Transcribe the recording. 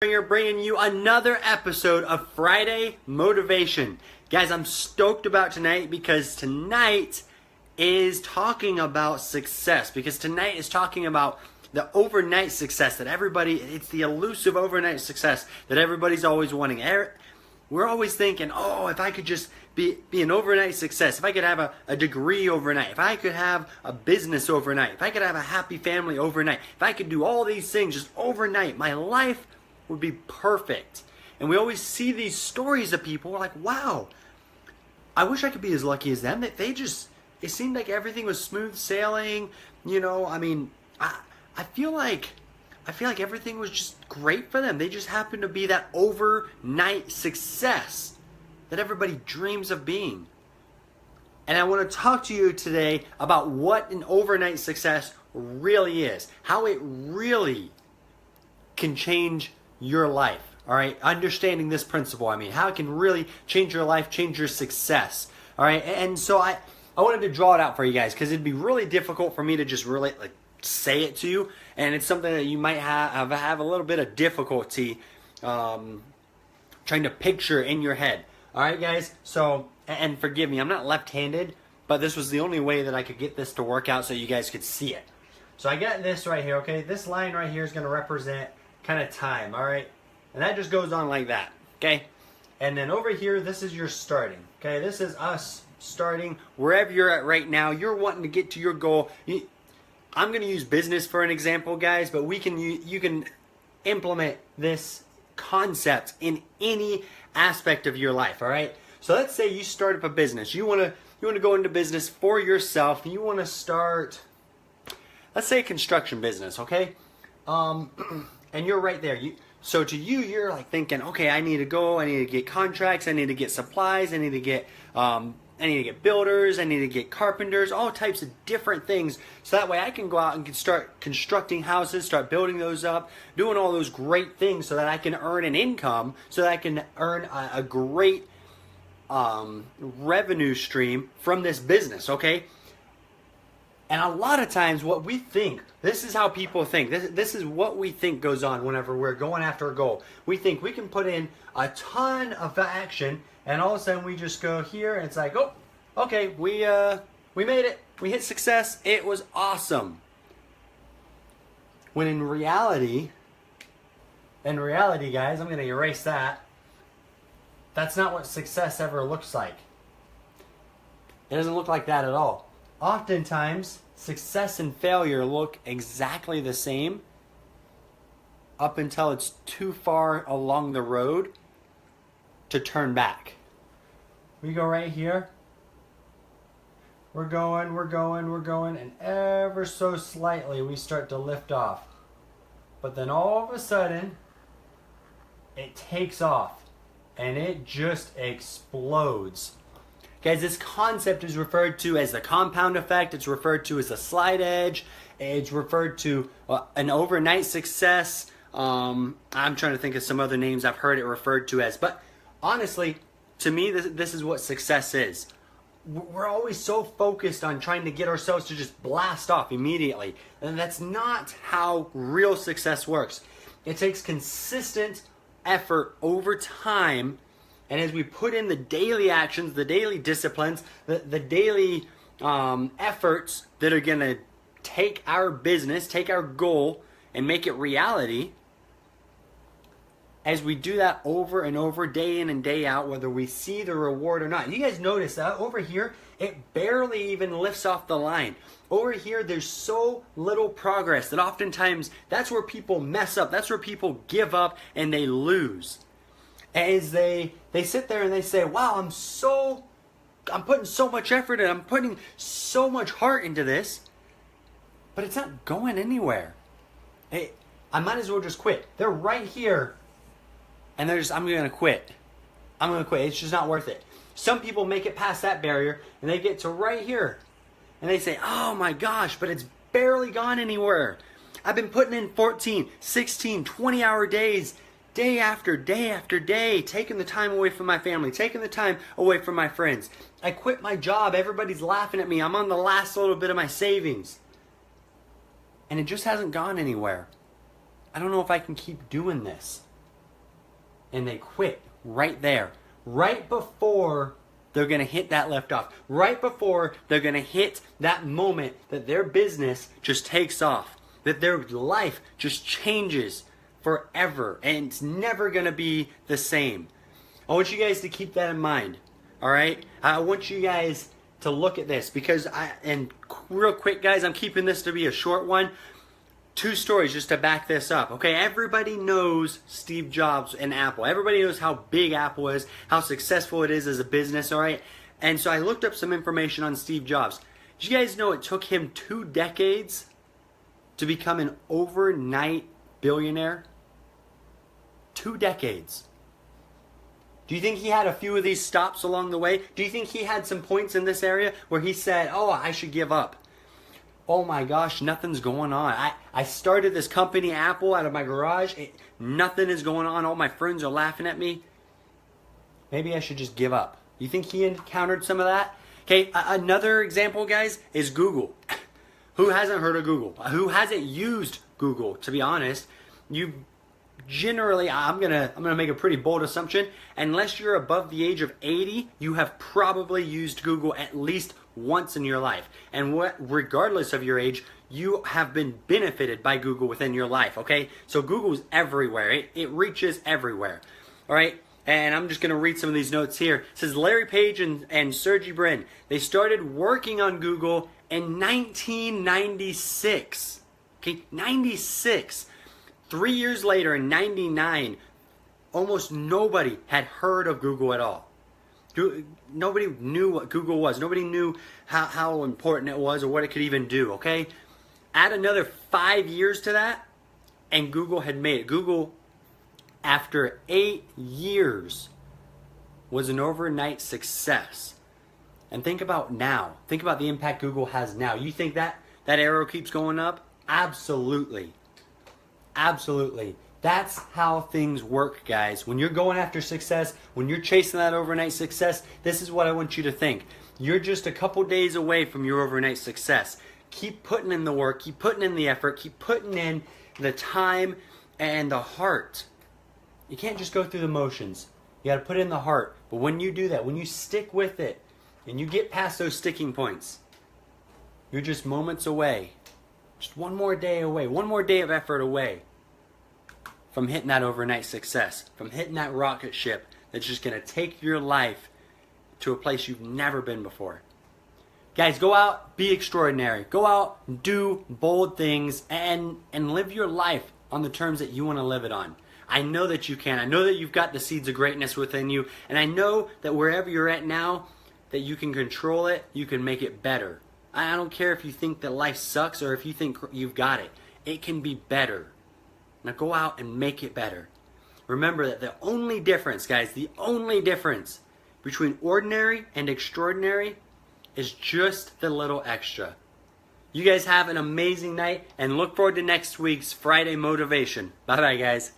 Here bringing you another episode of Friday Motivation. Guys, I'm stoked about tonight because tonight is talking about success. Because tonight is talking about the overnight success that it's the elusive overnight success that everybody's always wanting. We're always thinking, oh, if I could just be an overnight success, if I could have a degree overnight, if I could have a business overnight, if I could have a happy family overnight, if I could do all these things just overnight, my life would be perfect. And we always see these stories of people, we're like, wow, I wish I could be as lucky as them. It seemed like everything was smooth sailing. I feel like everything was just great for them. They just happened to be that overnight success that everybody dreams of being. And I want to talk to you today about what an overnight success really is, how it really can change your life. All right, understanding this principle, how it can really change your life, change your success. All right, and so I wanted to draw it out for you guys because it'd be really difficult for me to just really say it to you, and it's something that you might have a little bit of difficulty trying to picture in your head. All right, guys. So, and forgive me, I'm not left-handed, but this was the only way that I could get this to work out so you guys could see it. So I got this right here. Okay, this line right here is going to represent kind of time, all right? And that just goes on like that, okay? And then over here, this is your starting, okay? This is us starting wherever you're at right now. You're wanting to get to your goal. I'm going to use business for an example, guys, but you can implement this concept in any aspect of your life, all right? So let's say you start up a business. You want to go into business for yourself. You want to start, let's say, a construction business, okay? And you're right there. So to you, you're like thinking, okay, I need to get contracts, I need to get supplies, I need to get builders, I need to get carpenters, all types of different things. So that way I can go out and can start constructing houses, start building those up, doing all those great things so that I can earn an income, so that I can earn a great revenue stream from this business, okay? And a lot of times what we think, this is how people think. This is what we think goes on whenever we're going after a goal. We think we can put in a ton of action and all of a sudden we just go here and it's like, oh, okay, we made it. We hit success. It was awesome. When in reality, guys, I'm going to erase that. That's not what success ever looks like. It doesn't look like that at all. Oftentimes, success and failure look exactly the same up until it's too far along the road to turn back. We go right here. We're going, and ever so slightly we start to lift off. But then all of a sudden, it takes off, and it just explodes. Guys, this concept is referred to as the compound effect. It's referred to as the slide edge. It's referred to an overnight success. I'm trying to think of some other names I've heard it referred to as. But honestly, to me, this is what success is. We're always so focused on trying to get ourselves to just blast off immediately. And that's not how real success works. It takes consistent effort over time. And as we put in the daily actions, the daily disciplines, the daily efforts that are going to take our business, take our goal, and make it reality, as we do that over and over, day in and day out, whether we see the reward or not. You guys notice that over here, it barely even lifts off the line. Over here, there's so little progress that oftentimes that's where people mess up. That's where people give up and they lose. As they sit there and they say, wow, I'm putting so much effort in, I'm putting so much heart into this, but it's not going anywhere. Hey, I might as well just quit. They're right here, and I'm going to quit. I'm going to quit. It's just not worth it. Some people make it past that barrier, and they get to right here, and they say, oh my gosh, but it's barely gone anywhere. I've been putting in 14, 16, 20-hour days, day after day after day, taking the time away from my family, taking the time away from my friends. I quit my job. Everybody's laughing at me. I'm on the last little bit of my savings. And it just hasn't gone anywhere. I don't know if I can keep doing this. and they quit right there, right before they're going to hit that lift off, right before they're going to hit that moment that their business just takes off, that their life just changes forever, and it's never going to be the same. I want you guys to keep that in mind, all right? I want you guys to look at this because and real quick, guys, I'm keeping this to be a short one. 2 stories just to back this up. Okay, everybody knows Steve Jobs and Apple. Everybody knows how big Apple is, how successful it is as a business, all right? And so I looked up some information on Steve Jobs. Did you guys know it took him 2 decades to become an overnight billionaire? 2 decades. Do you think he had a few of these stops along the way? Do you think he had some points in this area where he said, oh, I should give up? Oh my gosh, nothing's going on. I started this company, Apple, out of my garage. Nothing is going on. All my friends are laughing at me. Maybe I should just give up. You think he encountered some of that? Okay, another example, guys, is Google. Who hasn't heard of Google? Who hasn't used Google, to be honest? You generally, I'm gonna make a pretty bold assumption. Unless you're above the age of 80, you have probably used Google at least once in your life. And regardless of your age, you have been benefited by Google within your life, okay? So Google's everywhere. It reaches everywhere, all right? And I'm just going to read some of these notes here. It says Larry Page and Sergey Brin, they started working on Google in 1996, okay? 96. 3 years later, in 99, almost nobody had heard of Google at all. Nobody knew what Google was. Nobody knew how important it was or what it could even do, okay? Add another 5 years to that, and Google had made it. Google, after 8 years, was an overnight success. And think about now. Think about the impact Google has now. You think that arrow keeps going up? Absolutely. Absolutely. That's how things work, guys. When you're going after success, when you're chasing that overnight success, this is what I want you to think. You're just a couple days away from your overnight success. Keep putting in the work, keep putting in the effort, keep putting in the time and the heart. You can't just go through the motions. You got to put in the heart. But when you do that, when you stick with it, and you get past those sticking points, you're just moments away. Just one more day away, one more day of effort away from hitting that overnight success, from hitting that rocket ship that's just going to take your life to a place you've never been before. Guys, go out, be extraordinary. Go out, do bold things, and live your life on the terms that you want to live it on. I know that you can. I know that you've got the seeds of greatness within you, and I know that wherever you're at now, that you can control it, you can make it better. I don't care if you think that life sucks or if you think you've got it. It can be better. Now go out and make it better. Remember that the only difference, guys, the only difference between ordinary and extraordinary is just the little extra. You guys have an amazing night and look forward to next week's Friday motivation. Bye-bye, guys.